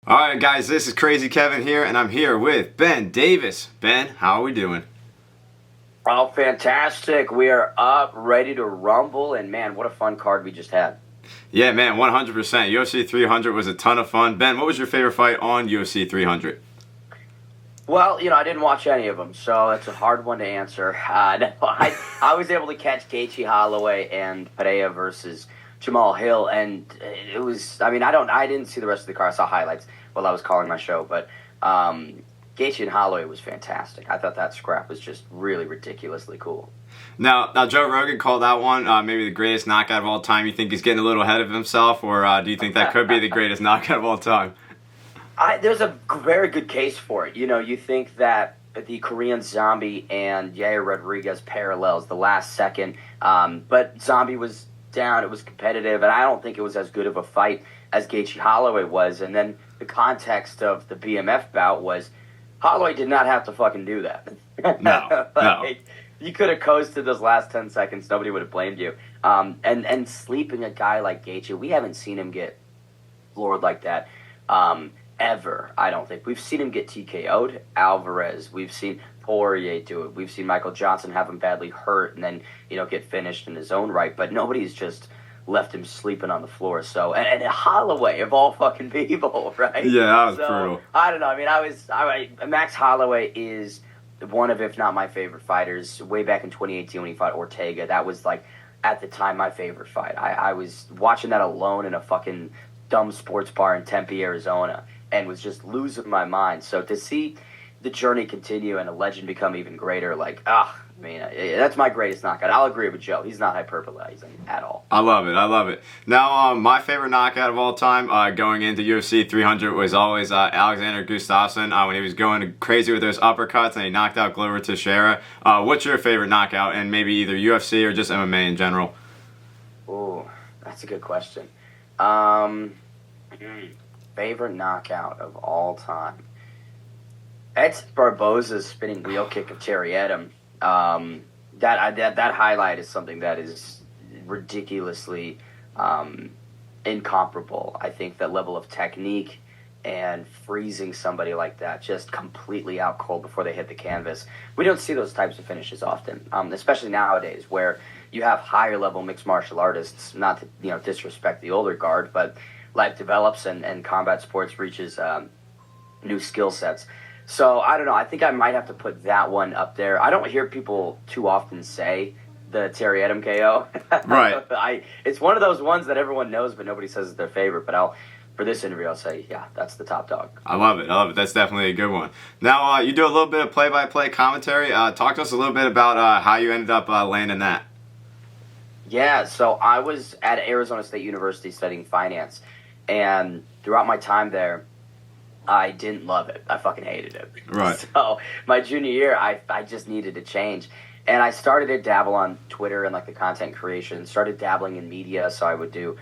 All right, guys, this is Crazy Kevin here, and I'm here with Ben Davis. Ben, how are we doing? Oh, fantastic. We are up, ready to rumble, and man, what a fun card we just had. Yeah, man, 100%. UFC 300 was a ton of fun. Ben, what was your favorite fight on UFC 300? Well, I didn't watch any of them, so it's a hard one to answer. No, I was able to catch Gaethje Holloway and Pereira versus Jamal Hill, and it was, I didn't see the rest of the card. I saw highlights while I was calling my show, but Gaethje and Holloway was fantastic. I thought that scrap was just really ridiculously cool. Now Joe Rogan called that one maybe the greatest knockout of all time. You think he's getting a little ahead of himself, or do you think that could be the greatest knockout of all time? There's a very good case for it. You think that the Korean Zombie and Yair Rodriguez parallels the last second, but Zombie was down. It was competitive, and I don't think it was as good of a fight as Gaethje Holloway was. And then the context of the BMF bout was Holloway did not have to fucking do that. No, no. You could have coasted those last 10 seconds. Nobody would have blamed you. And sleeping a guy like Gaethje, we haven't seen him get floored like that ever, I don't think. We've seen him get TKO'd. Alvarez. We've seen Poirier do it. We've seen Michael Johnson have him badly hurt and then, get finished in his own right. But nobody's just left him sleeping on the floor. So, and Holloway, of all fucking people, right? Yeah, that was brutal. I don't know. Max Holloway is one of, if not my favorite fighters. Way back in 2018 when he fought Ortega, that was like, at the time, my favorite fight. I was watching that alone in a fucking dumb sports bar in Tempe, Arizona, and was just losing my mind. So to see the journey continue and a legend become even greater, that's my greatest knockout. I'll agree with Joe. He's not hyperbolizing at all. I love it. Now, my favorite knockout of all time going into UFC 300 was always Alexander Gustafsson when he was going crazy with those uppercuts and he knocked out Glover Teixeira. What's your favorite knockout, and maybe either UFC or just MMA in general? Ooh, that's a good question. Favorite knockout of all time. It's Barboza's spinning wheel kick of Terry Edom. That highlight is something that is ridiculously incomparable. I think that level of technique and freezing somebody like that just completely out cold before they hit the canvas. We don't see those types of finishes often, especially nowadays where you have higher level mixed martial artists, not to disrespect the older guard, but life develops and combat sports reaches new skill sets. So, I don't know. I think I might have to put that one up there. I don't hear people too often say the Terry Edom KO. Right. It's one of those ones that everyone knows, but nobody says it's their favorite. But for this interview, I'll say, yeah, that's the top dog. I love it. That's definitely a good one. Now, you do a little bit of play-by-play commentary. Talk to us a little bit about how you ended up landing that. Yeah, so I was at Arizona State University studying finance. And throughout my time there, I didn't love it. I fucking hated it. Right. So my junior year, I just needed to change. And I started to dabble on Twitter and the content creation, started dabbling in media. So I would do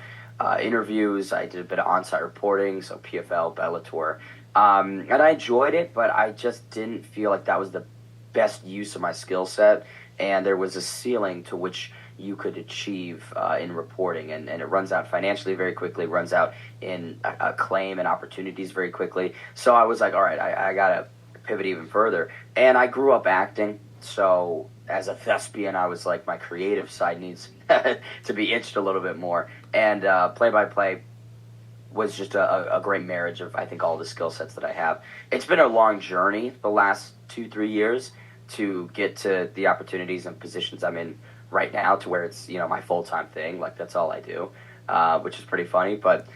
interviews. I did a bit of on-site reporting, so PFL, Bellator. And I enjoyed it, but I just didn't feel like that was the best use of my skill set. And there was a ceiling to which you could achieve in reporting, and it runs out financially very quickly, runs out in acclaim and opportunities very quickly. So I was like, all right, I gotta pivot even further. And I grew up acting, so as a thespian, I was like, my creative side needs to be itched a little bit more. And play-by-play was just a great marriage of, I think, all the skill sets that I have. It's been a long journey the last 2-3 years to get to the opportunities and positions I'm in right now, to where it's my full-time thing. That's all I do, which is pretty funny. But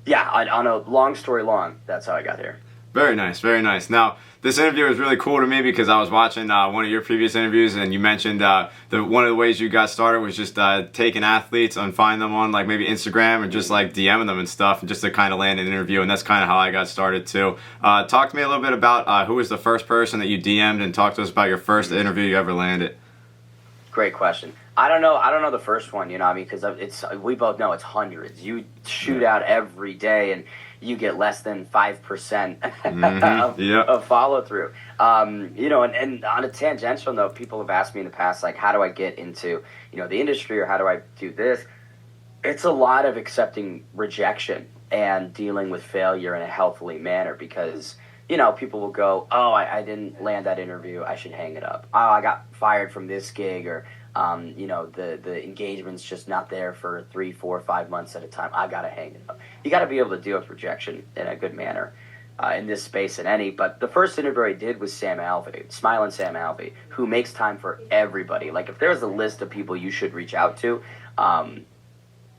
yeah, on a long story long, that's how I got here. Very nice. Now, this interview was really cool to me because I was watching one of your previous interviews, and you mentioned one of the ways you got started was just taking athletes and find them on maybe Instagram and just DMing them and stuff, and just to kind of land an interview. And that's kind of how I got started too. Talk to me a little bit about who was the first person that you DM'd, and talk to us about your first interview you ever landed. Great question. I don't know the first one, because we both know it's hundreds. You shoot out every day and you get less than 5% of follow through. And on a tangential note, people have asked me in the past, how do I get into, the industry, or how do I do this? It's a lot of accepting rejection and dealing with failure in a healthily manner, because people will go, oh, I didn't land that interview, I should hang it up. Oh, I got fired from this gig, or the engagement's just not there for 3, 4, 5 months at a time, I gotta hang it up. You gotta be able to deal with rejection in a good manner in this space and any. But the first interview I did was Sam Alvey, Smiling Sam Alvey, who makes time for everybody. Like, if there's a list of people you should reach out to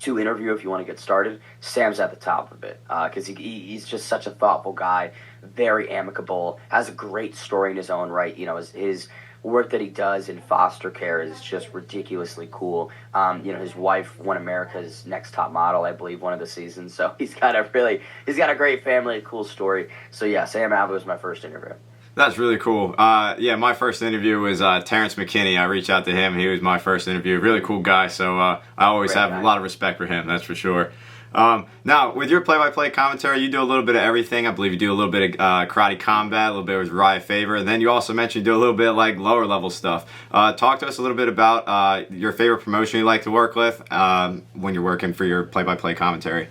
interview if you want to get started, Sam's at the top of it, because he's just such a thoughtful guy, very amicable, has a great story in his own right. His work that he does in foster care is just ridiculously cool. His wife won America's Next Top Model, I believe, one of the seasons. So he's got a great family, a cool story. So yeah, Sam Alvey was my first interview. That's really cool. My first interview was Terrence McKinney. I reached out to him. He was my first interview. Really cool guy. So I always have a lot of respect for him. That's for sure. Now, with your play-by-play commentary, you do a little bit of everything. I believe you do a little bit of karate combat, a little bit with Uriah Faber, and then you also mentioned you do a little bit of, like, lower level stuff. Talk to us a little bit about your favorite promotion you like to work with when you're working for your play-by-play commentary.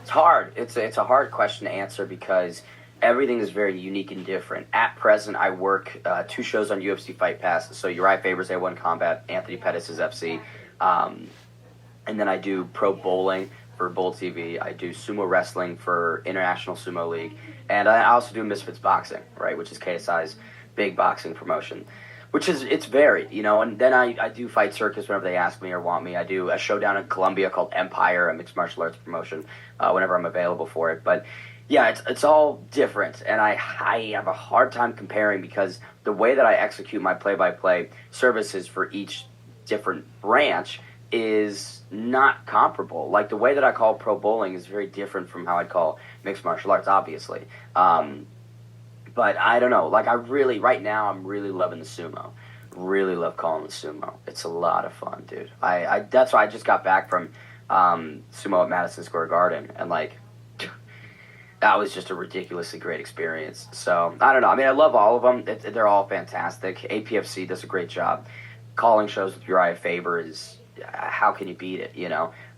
It's hard. It's a hard question to answer because everything is very unique and different. At present, I work 2 shows on UFC Fight Pass. So Uriah Faber's A1 Combat, Anthony Pettis' FC, and then I do pro bowling for Bowl TV. I do sumo wrestling for International Sumo League, and I also do Misfits boxing, right, which is KSI's big boxing promotion. It's varied, and then I do Fight Circus whenever they ask me or want me. I do a show down in Colombia called Empire, a mixed martial arts promotion, whenever I'm available for it. But yeah, it's all different, and I have a hard time comparing because the way that I execute my play-by-play services for each different branch is not comparable. Like, the way that I call pro bowling is very different from how I'd call mixed martial arts, obviously. But I don't know. Like, right now, I'm really loving the sumo. Really love calling the sumo. It's a lot of fun, dude. That's why I just got back from sumo at Madison Square Garden, and, like, that was just a ridiculously great experience. So, I don't know. I mean, I love all of them. They're all fantastic. APFC does a great job. Calling shows with Uriah Faber is, how can you beat it,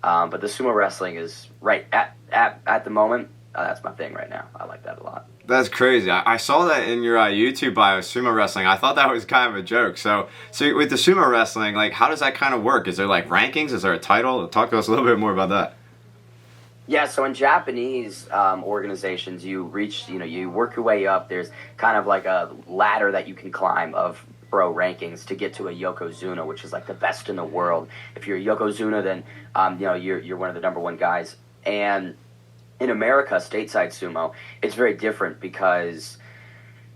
But the sumo wrestling is, right at the moment, that's my thing right now. I like that a lot. That's crazy. I saw that in your YouTube bio, sumo wrestling. I thought that was kind of a joke. So with the sumo wrestling, like, how does that kind of work? Is there, like, rankings? Is there a title? Talk to us a little bit more about that. Yeah, so in Japanese organizations, you work your way up. There's kind of like a ladder that you can climb of pro rankings to get to a Yokozuna, which is like the best in the world. If you're a Yokozuna, then you're one of the number 1 guys. And in America, stateside sumo, it's very different because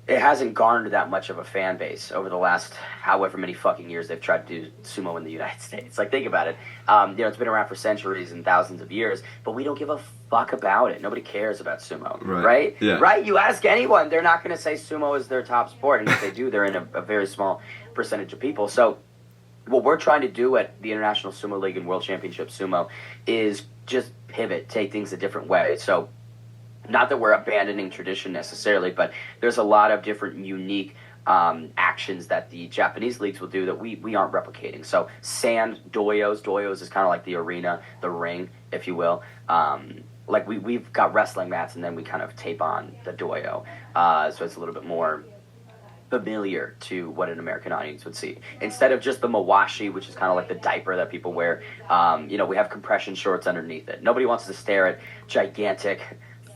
it hasn't garnered that much of a fan base over the last however many fucking years they've tried to do sumo in the United States. Like, think about it. It's been around for centuries and thousands of years, but we don't give a fuck about it. Nobody cares about sumo, right? Yeah. Right? You ask anyone, they're not going to say sumo is their top sport, and if they do, they're in a very small percentage of people. So what we're trying to do at the International Sumo League and World Championship Sumo is just pivot, take things a different way. So not that we're abandoning tradition necessarily, but there's a lot of different unique actions that the Japanese leagues will do that we aren't replicating. So sand doyos is kind of like the arena, the ring, if you will. Like we've got wrestling mats, and then we kind of tape on the doyo, so it's a little bit more familiar to what an American audience would see. Instead of just the mawashi, which is kind of like the diaper that people wear, we have compression shorts underneath it. Nobody wants to stare at gigantic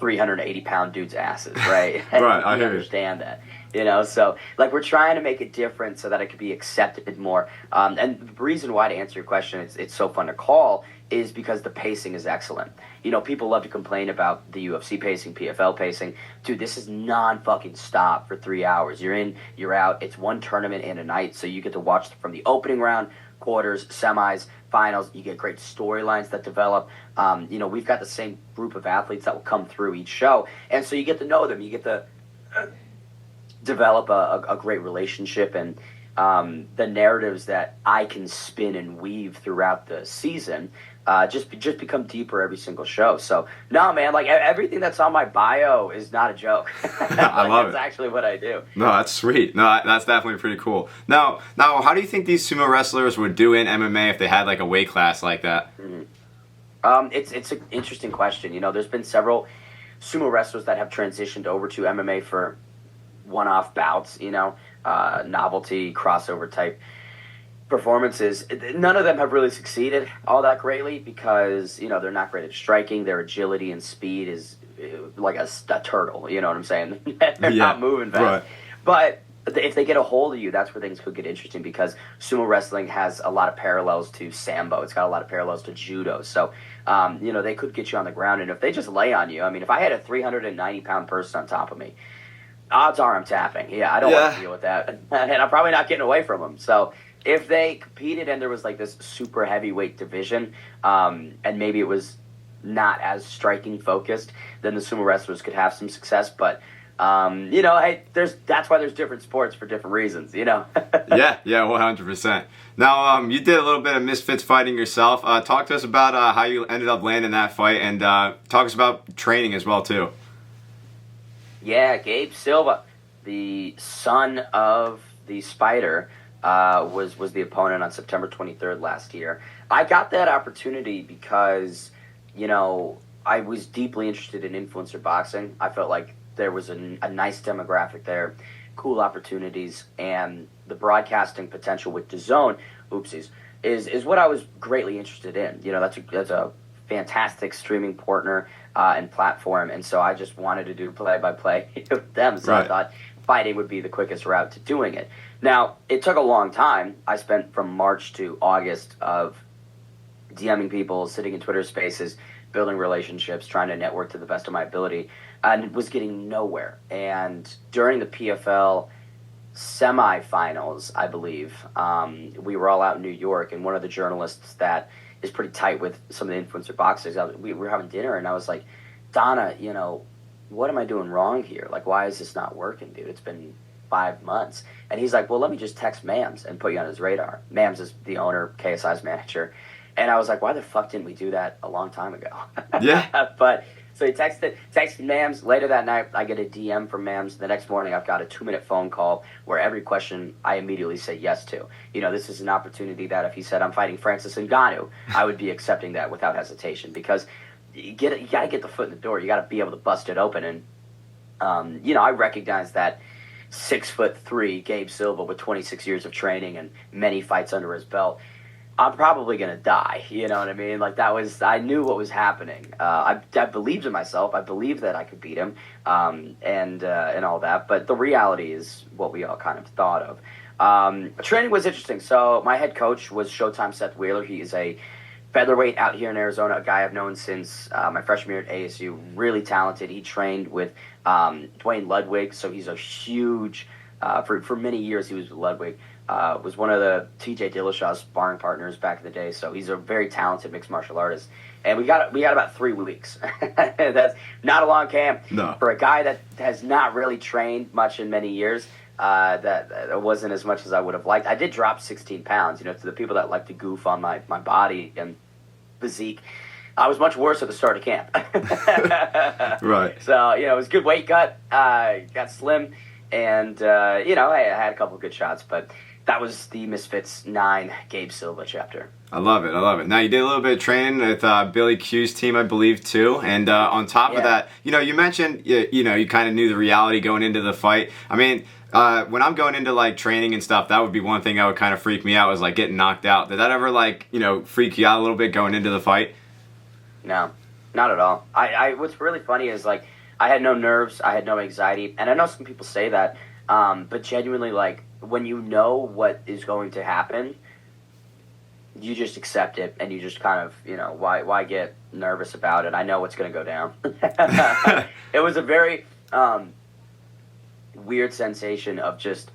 380-pound dudes' asses, right? Right, I understand that. So like we're trying to make it different so that it could be accepted more. And the reason why, to answer your question, it's so fun to call is because the pacing is excellent. People love to complain about the UFC pacing, PFL pacing. Dude, this is non-fucking stop for 3 hours. You're in, you're out. It's one tournament in a night, so you get to watch from the opening round, quarters, semis, finals. You get great storylines that develop. We've got the same group of athletes that will come through each show, and so you get to know them. You get to develop a great relationship, and the narratives that I can spin and weave throughout the season just become deeper every single show. So no, man, like everything that's on my bio is not a joke. I love it. That's actually what I do. No, that's sweet. No, that's definitely pretty cool. Now, how do you think these sumo wrestlers would do in MMA if they had like a weight class like that? It's an interesting question. You know, there's been several sumo wrestlers that have transitioned over to MMA for one-off bouts. You know, novelty crossover type performances. None of them have really succeeded all that greatly because you know they're not great at striking. Their agility and speed is like a turtle. You know what I'm saying? They're not moving fast. Right. But if they get a hold of you, that's where things could get interesting because sumo wrestling has a lot of parallels to sambo. It's got a lot of parallels to judo. So, you know, they could get you on the ground. And if they just lay on you, I mean, if I had a 390-pound person on top of me, odds are I'm tapping. Yeah, I don't want to deal with that. And I'm probably not getting away from them. So if they competed and there was like this super heavyweight division, and maybe it was not as striking focused, then the sumo wrestlers could have some success. But you know, hey, that's why there's different sports for different reasons, you know. yeah, 100%. Now, you did a little bit of Misfits fighting yourself. Talk to us about how you ended up landing that fight, and talk to us about training as well too. Yeah, Gabe Silva, the son of the Spider, was the opponent on September 23rd last year. I got that opportunity because, you know, I was deeply interested in influencer boxing. I felt like there was a nice demographic there, cool opportunities, and the broadcasting potential with DAZN, is what I was greatly interested in. You know, that's a fantastic streaming partner and platform, and so I just wanted to do play-by-play with them. So I thought fighting would be the quickest route to doing it. Now, it took a long time. I spent from March to August of DMing people, sitting in Twitter spaces, building relationships, trying to network to the best of my ability, and was getting nowhere. And during the PFL semifinals, I believe, we were all out in New York, and one of the journalists that is pretty tight with some of the influencer boxers, we were having dinner, and I was like, Donna, you know, what am I doing wrong here? Like, why is this not working, dude? It's been 5 months. And he's like, well, let me just text Mams and put you on his radar. Mams is the owner, KSI's manager. And I was like, why the fuck didn't we do that a long time ago? Yeah. But so he texted Mams. Later that night, I get a DM from Mams. The next morning, I've got a 2-minute phone call where every question I immediately say yes to. You know, this is an opportunity that if he said I'm fighting Francis Ngannou, I would be accepting that without hesitation because you got to get the foot in the door. You got to be able to bust it open. And, you know, I recognize that 6'3" Gabe Silva with 26 years of training and many fights under his belt, I'm probably going to die. You know what I mean? Like I knew what was happening. I believed in myself. I believed that I could beat him, and all that. But the reality is what we all kind of thought of. Training was interesting. So my head coach was Showtime Seth Wheeler. He is a featherweight out here in Arizona, a guy I've known since my freshman year at ASU. Really talented. He trained with Dwayne Ludwig, so he's a huge. For many years, he was with Ludwig. Was one of the TJ Dillashaw's sparring partners back in the day, so he's a very talented mixed martial artist. And we got about 3 weeks. That's not a long camp for a guy that has not really trained much in many years. That wasn't as much as I would have liked. I did drop 16 pounds. You know, to the people that like to goof on my body and physique, I was much worse at the start of camp. Right. So you know, it was a good weight cut. Got slim, and you know, I had a couple of good shots, but. That was the Misfits 9 Gabe Silva chapter. I love it. Now, you did a little bit of training with Billy Q's team, I believe, too. And on top of that, you know, you mentioned, you know, you kind of knew the reality going into the fight. I mean, when I'm going into, like, training and stuff, that would be one thing that would kind of freak me out was, like, getting knocked out. Did that ever, like, you know, freak you out a little bit going into the fight? No, not at all. What's really funny is, like, I had no nerves. I had no anxiety. And I know some people say that, but genuinely, like, when you know what is going to happen, you just accept it, and you just kind of, you know, why get nervous about it? I know what's going to go down. It was a very weird sensation of just,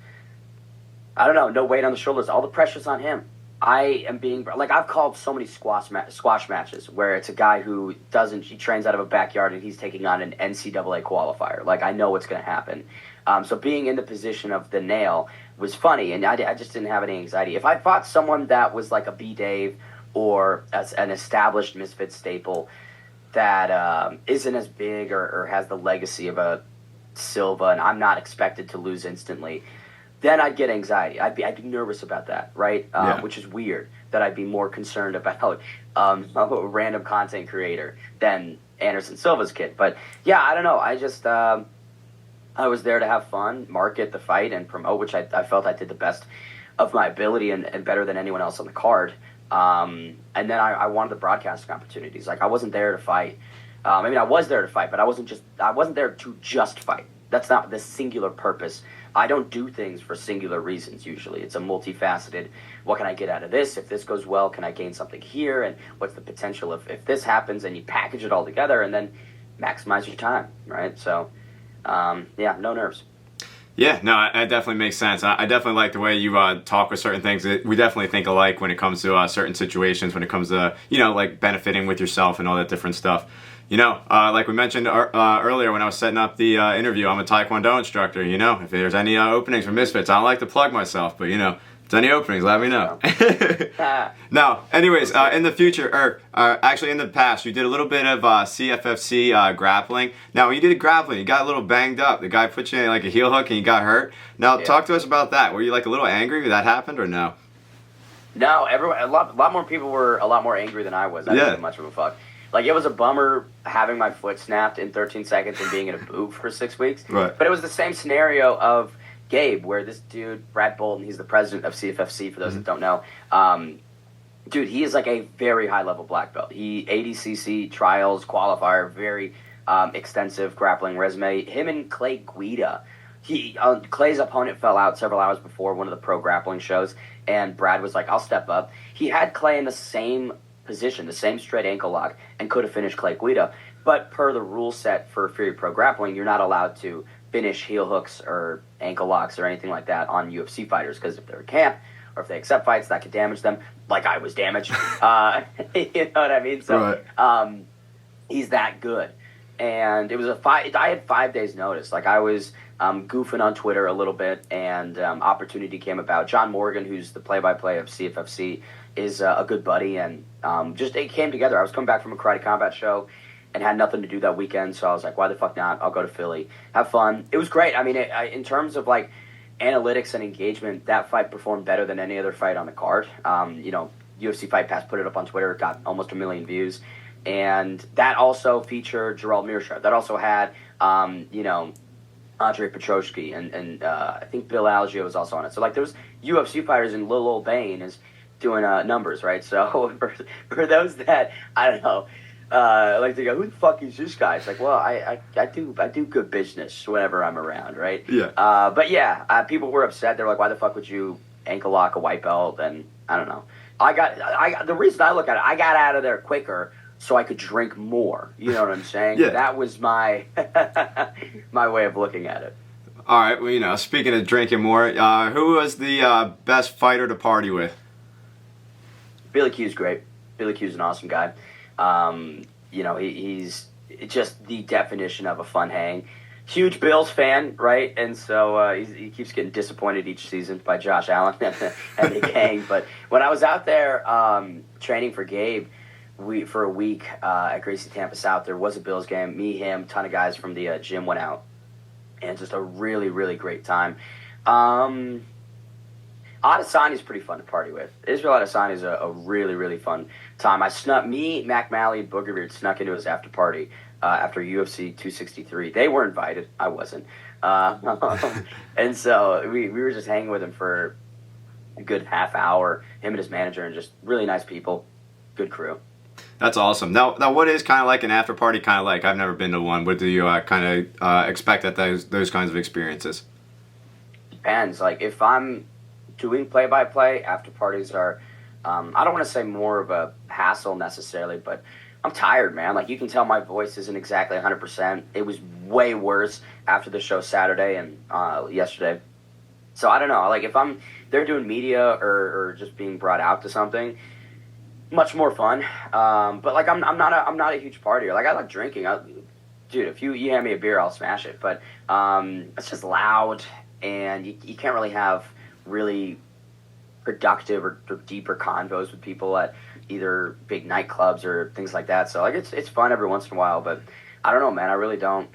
I don't know, no weight on the shoulders. All the pressure's on him. I am being, like, I've called so many squash matches where it's a guy who he trains out of a backyard and he's taking on an NCAA qualifier. Like, I know what's going to happen. So being in the position of the nail was funny, and I just didn't have any anxiety. If I fought someone that was like a B-Dave or an established Misfit staple that isn't as big or has the legacy of a Silva, and I'm not expected to lose instantly, then I'd get anxiety. I'd be nervous about that, right? Which is weird that I'd be more concerned about a random content creator than Anderson Silva's kid. But yeah, I don't know. I just I was there to have fun, market the fight, and promote, which I felt I did the best of my ability and better than anyone else on the card. And then I wanted the broadcasting opportunities. Like, I wasn't there to fight. I mean, I was there to fight, but I wasn't there to just fight. That's not the singular purpose. I don't do things for singular reasons usually. It's a multifaceted, what can I get out of this? If this goes well, can I gain something here? And what's the potential if this happens? And you package it all together and then maximize your time, right? So, yeah, no nerves. Yeah, no, it definitely makes sense. I definitely like the way you talk with certain things. We definitely think alike when it comes to certain situations, when it comes to, like benefiting with yourself and all that different stuff. Like we mentioned earlier when I was setting up the interview, I'm a Taekwondo instructor. If there's any openings for Misfits, I don't like to plug myself, but, if there's any openings, let me know. Now, anyways, in the future, or actually in the past, you did a little bit of CFFC grappling. Now, when you did grappling, you got a little banged up. The guy put you in like a heel hook and you got hurt. Now, talk to us about that. Were you like a little angry that happened or no? No, a lot more people were a lot more angry than I was. I didn't give much of a fuck. Like, it was a bummer having my foot snapped in 13 seconds and being in a boot for 6 weeks. Right. But it was the same scenario of Gabe, where this dude, Brad Bolton, he's the president of CFFC, for those that don't know. Dude, he is like a very high-level black belt. He ADCC trials, qualifier, very extensive grappling resume. Him and Clay Guida. Clay's opponent fell out several hours before one of the pro grappling shows, and Brad was like, I'll step up. He had Clay in the same position, the same straight ankle lock, and could have finished Clay Guida. But per the rule set for Fury Pro Grappling, you're not allowed to finish heel hooks or ankle locks or anything like that on UFC fighters, because if they're a camp or if they accept fights, that could damage them, like I was damaged. You know what I mean? So he's that good. And it was I had 5 days notice. Like, I was goofing on Twitter a little bit, and opportunity came about. John Morgan, who's the play-by-play of CFFC, is a good buddy, and just it came together. I was coming back from a Karate Combat show and had nothing to do that weekend, so I was like, why the fuck not? I'll go to Philly, have fun. It was great. I mean, in terms of like analytics and engagement, that fight performed better than any other fight on the card. UFC Fight Pass put it up on Twitter, got almost 1 million views, and that also featured Gerald Mearshart. That also had Andre Petroski and I think Bill Algeo was also on it. So like, there was UFC fighters, and little old Bane is doing numbers, right? So for those that, I don't know, like to go, who the fuck is this guy? It's like, well, I do good business whenever I'm around, right? Yeah. But yeah, people were upset. They're like, why the fuck would you ankle lock a white belt? And I don't know. The reason I look at it, I got out of there quicker so I could drink more. You know what I'm saying? Yeah. That was my my way of looking at it. All right. Well, speaking of drinking more, who was the best fighter to party with? Billy Q's great. Billy Q's an awesome guy. He's just the definition of a fun hang. Huge Bills fan, right? And so he keeps getting disappointed each season by Josh Allen and the gang. But when I was out there training for Gabe, for a week at Gracie Tampa South, there was a Bills game. Me, him, ton of guys from the gym went out, and just a really, really great time. Adesanya is pretty fun to party with. Israel Adesanya is a really, really fun time. Mac Malley, and Booger Beard snuck into his after party after UFC 263. They were invited. I wasn't. And so we were just hanging with him for a good half hour, him and his manager, and just really nice people. Good crew. That's awesome. Now, what is kind of like an after party kind of like? I've never been to one. What do you kind of expect at those kinds of experiences? Depends. Like, if I'm doing play-by-play, after parties are, I don't want to say more of a hassle necessarily, but I'm tired, man. Like, you can tell my voice isn't exactly 100%. It was way worse after the show Saturday and yesterday. So I don't know. Like, if they're doing media or just being brought out to something, much more fun. But like, I'm not a huge partier. Like, I like drinking. Dude, if you hand me a beer, I'll smash it. But it's just loud, and you can't really have really productive or deeper convos with people at either big nightclubs or things like that. So like, it's fun every once in a while, but I don't know, man. I really don't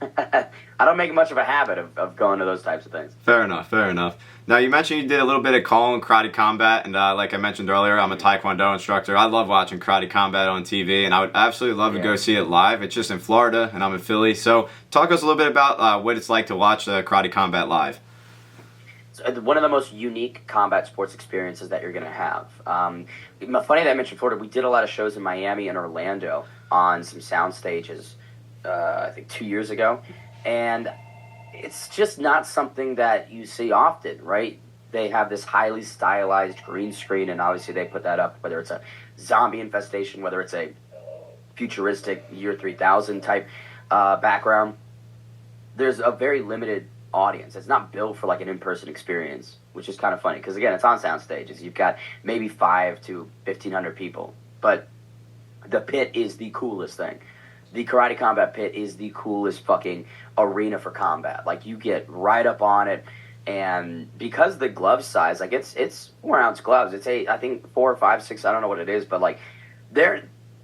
I don't make much of a habit of going to those types of things. Fair enough, fair enough. Now, you mentioned you did a little bit of Kong Karate Combat, and like I mentioned earlier, I'm a Taekwondo instructor. I love watching Karate Combat on TV, and I would absolutely love to go see it live. It's just in Florida, and I'm in Philly. So talk to us a little bit about what it's like to watch Karate Combat live. So one of the most unique combat sports experiences that you're going to have. Funny that I mentioned Florida. We did a lot of shows in Miami and Orlando on some sound stages, I think 2 years ago. And it's just not something that you see often, right? They have this highly stylized green screen, and obviously they put that up, whether it's a zombie infestation, whether it's a futuristic year 3000 type background. There's a very limited audience. It's not built for like an in-person experience, which is kind of funny because, again, it's on sound stages. You've got maybe 5 to 1,500 people, but the pit is the coolest thing. The Karate Combat pit is the coolest fucking arena for combat. Like, you get right up on it, and because the glove size, like, it's 4-ounce gloves. It's I think 4 or 5, 6. I don't know what it is, but like, they're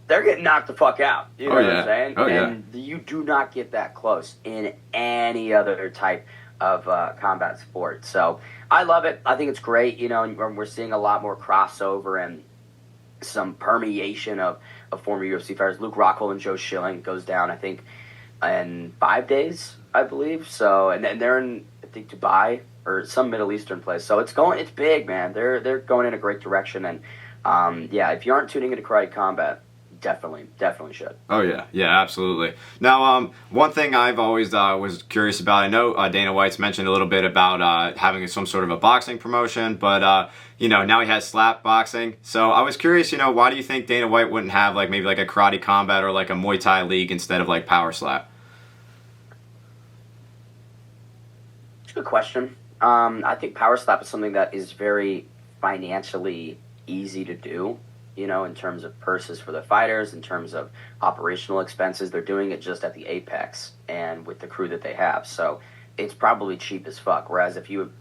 getting knocked the fuck out. You know what I'm saying? And you do not get that close in any other type of combat sport. So I love it. I think it's great. You know, and we're seeing a lot more crossover and some permeation of former UFC fighters. Luke Rockhold and Joe Schilling goes down, I think, in 5 days, I believe. So, and they're in, I think, Dubai or some Middle Eastern place. So it's big, man. They're going in a great direction. And if you aren't tuning into Karate Combat, definitely should. Oh yeah, absolutely. Now, one thing I've always was curious about, I know Dana White's mentioned a little bit about having some sort of a boxing promotion, but now he has slap boxing. So I was curious, why do you think Dana White wouldn't have maybe a Karate Combat or a Muay Thai league instead of Power Slap? It's a good question. I think Power Slap is something that is very financially easy to do. In terms of purses for the fighters, in terms of operational expenses. They're doing it just at the apex and with the crew that they have. So it's probably cheap as fuck. Whereas if you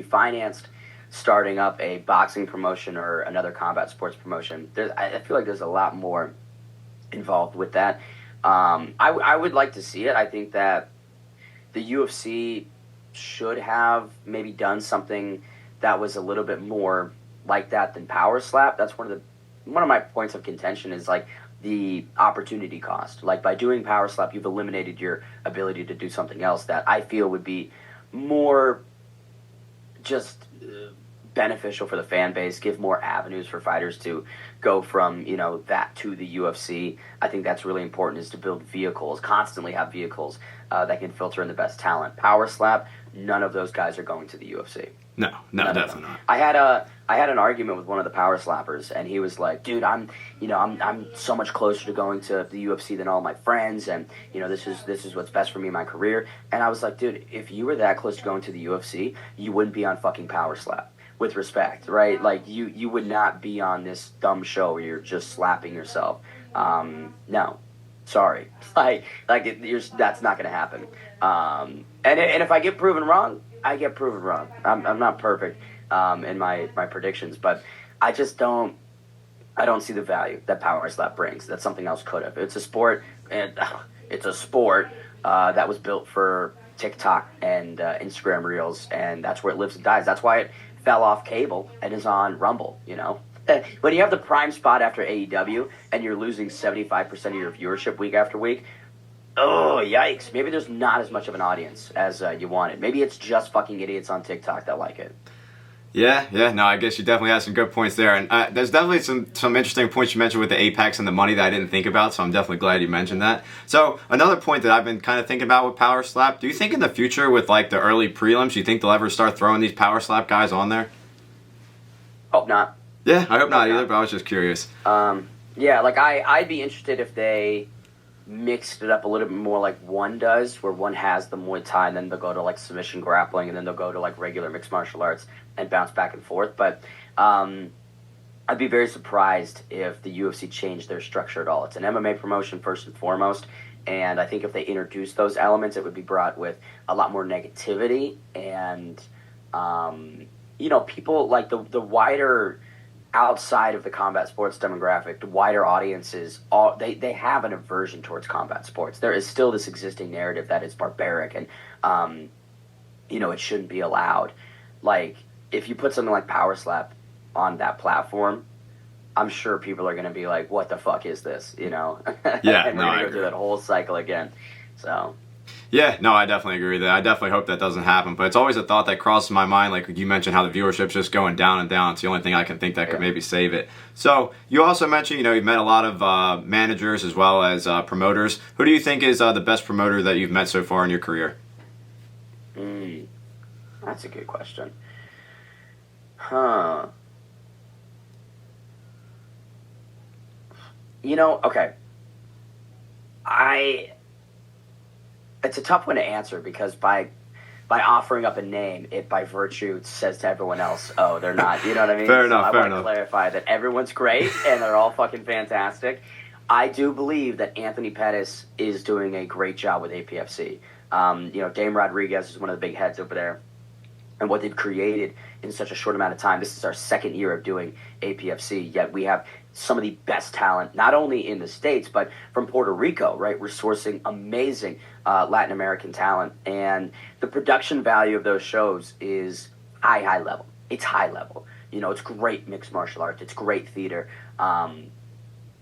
financed starting up a boxing promotion or another combat sports promotion, I feel like there's a lot more involved with that. I would like to see it. I think that the UFC should have maybe done something that was a little bit more like that than Power Slap. That's one of my points of contention is the opportunity cost. By doing Power Slap, you've eliminated your ability to do something else that I feel would be more just beneficial for the fan base, give more avenues for fighters to go from, that to the UFC. I think that's really important, is to build vehicles, constantly have vehicles that can filter in the best talent. Power Slap, none of those guys are going to the UFC. No, definitely not. I had an argument with one of the Power Slappers, and he was like, "Dude, I'm so much closer to going to the UFC than all my friends, and this is what's best for me in my career." And I was like, "Dude, if you were that close to going to the UFC, you wouldn't be on fucking Power Slap." With respect, right? You would not be on this dumb show where you're just slapping yourself. No, sorry. That's not going to happen. And if I get proven wrong, I get proven wrong. I'm not perfect in my predictions, but I just don't see the value that Power Slap brings. That something else could have. It's a sport, and it's a sport that was built for TikTok and Instagram Reels, and that's where it lives and dies. That's why it fell off cable and is on Rumble. When you have the prime spot after AEW and you're losing 75% of your viewership week after week, oh, yikes. Maybe there's not as much of an audience as you wanted. Maybe it's just fucking idiots on TikTok that like it. Yeah, no, I guess you definitely have some good points there. And there's definitely some interesting points you mentioned with the Apex and the money that I didn't think about, so I'm definitely glad you mentioned that. So another point that I've been kind of thinking about with Power Slap, do you think in the future with the early prelims, you think they'll ever start throwing these Power Slap guys on there? Hope not. Yeah, I hope not either, but I was just curious. I'd be interested if they mixed it up a little bit more like one does, where one has the Muay Thai and then they'll go to submission grappling and then they'll go to regular mixed martial arts and bounce back and forth. But I'd be very surprised if the UFC changed their structure at all. It's an MMA promotion first and foremost, and I think if they introduced those elements, it would be brought with a lot more negativity and people the wider outside of the combat sports demographic, the wider audiences, all they have an aversion towards combat sports. There is still this existing narrative that it's barbaric and it shouldn't be allowed. Like, if you put something like Power Slap on that platform, I'm sure people are going to be like, "What the fuck is this?" Yeah, and we're going to go through that whole cycle again. So. Yeah, no, I definitely agree with that. I definitely hope that doesn't happen. But it's always a thought that crosses my mind. Like you mentioned, how the viewership's just going down and down. It's the only thing I can think that could maybe save it. So you also mentioned, you've met a lot of managers as well as promoters. Who do you think is the best promoter that you've met so far in your career? That's a good question. Huh. Okay. It's a tough one to answer because by offering up a name, it by virtue says to everyone else, oh, they're not. You know what I mean? Fair enough. I want to clarify that everyone's great and they're all fucking fantastic. I do believe that Anthony Pettis is doing a great job with APFC. Dame Rodriguez is one of the big heads over there. And what they've created in such a short amount of time. This is our second year of doing APFC, yet we have some of the best talent, not only in the States, but from Puerto Rico, right? We're sourcing amazing Latin American talent. And the production value of those shows is high level. It's high level. It's great mixed martial arts. It's great theater. And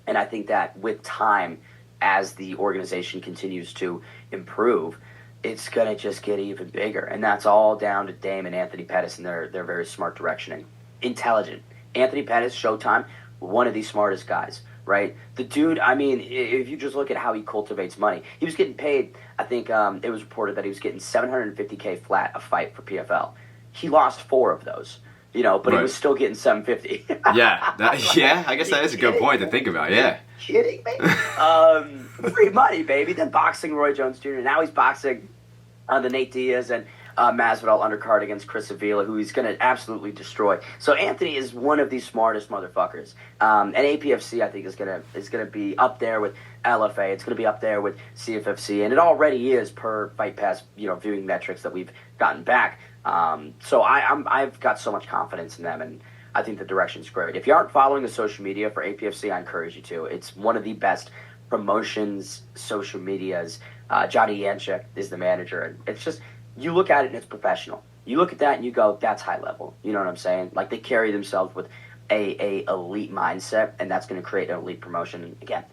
I think that with time, as the organization continues to improve, it's going to just get even bigger. And that's all down to Dame and Anthony Pettis and their very smart directioning. Intelligent. Anthony Pettis, Showtime, one of the smartest guys, right? The dude, I mean, if you just look at how he cultivates money, he was getting paid, I think it was reported that he was getting $750K flat a fight for PFL. He lost 4 of those, but he was still getting $750. I guess that is a good point to think about, yeah. Kidding me? Free money, baby. Then boxing Roy Jones Jr. Now he's boxing the Nate Diaz and Masvidal undercard against Chris Avila, who he's going to absolutely destroy. So Anthony is one of the smartest motherfuckers. And APFC, I think, is going to be up there with LFA. It's going to be up there with CFFC, and it already is per Fight Pass, viewing metrics that we've gotten back. So I've got so much confidence in them, and I think the direction's great. If you aren't following the social media for APFC, I encourage you to. It's one of the best promotions social medias. Johnny Yanchek is the manager, and it's just, you look at it and it's professional. You look at that and you go, that's high level. You know what I'm saying? Like, they carry themselves with a elite mindset, and that's going to create an elite promotion. And again,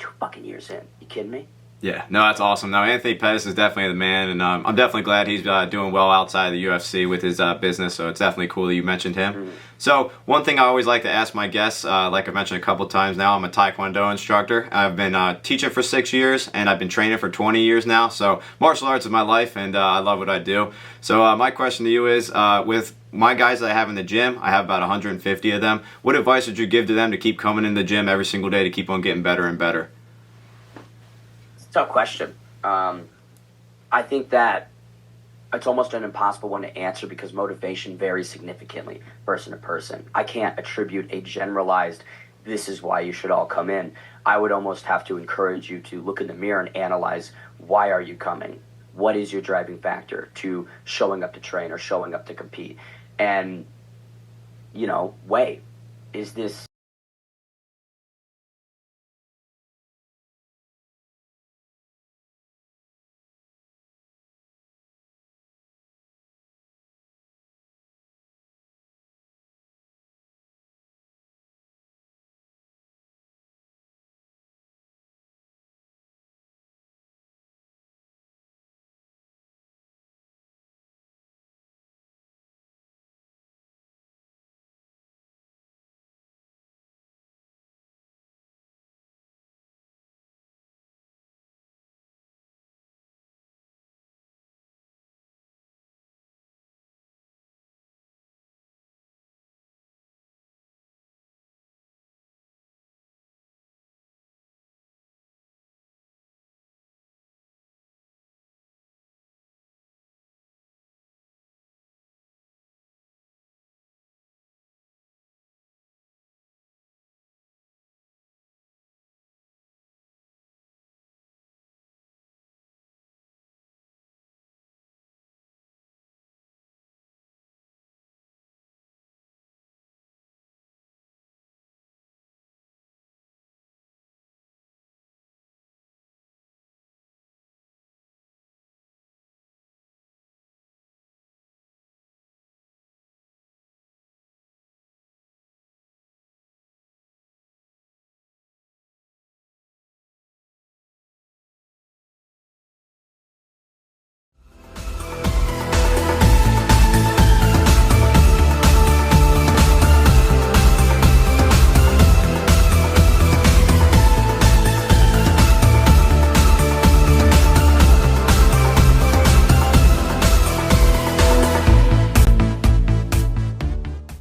2 fucking years in. You kidding me? Yeah, no, that's awesome. No, Anthony Pettis is definitely the man, and I'm definitely glad he's doing well outside the UFC with his business, so it's definitely cool that you mentioned him. Mm-hmm. So, one thing I always like to ask my guests, like I've mentioned a couple times now, I'm a Taekwondo instructor. I've been teaching for 6 years, and I've been training for 20 years now, so martial arts is my life, and I love what I do. So, my question to you is, with my guys that I have in the gym, I have about 150 of them, what advice would you give to them to keep coming in the gym every single day to keep on getting better and better? Tough question. I think that it's almost an impossible one to answer because motivation varies significantly person to person. I can't attribute a generalized, this is why you should all come in. I would almost have to encourage you to look in the mirror and analyze, why are you coming? What is your driving factor to showing up to train or showing up to compete? And, weigh, is this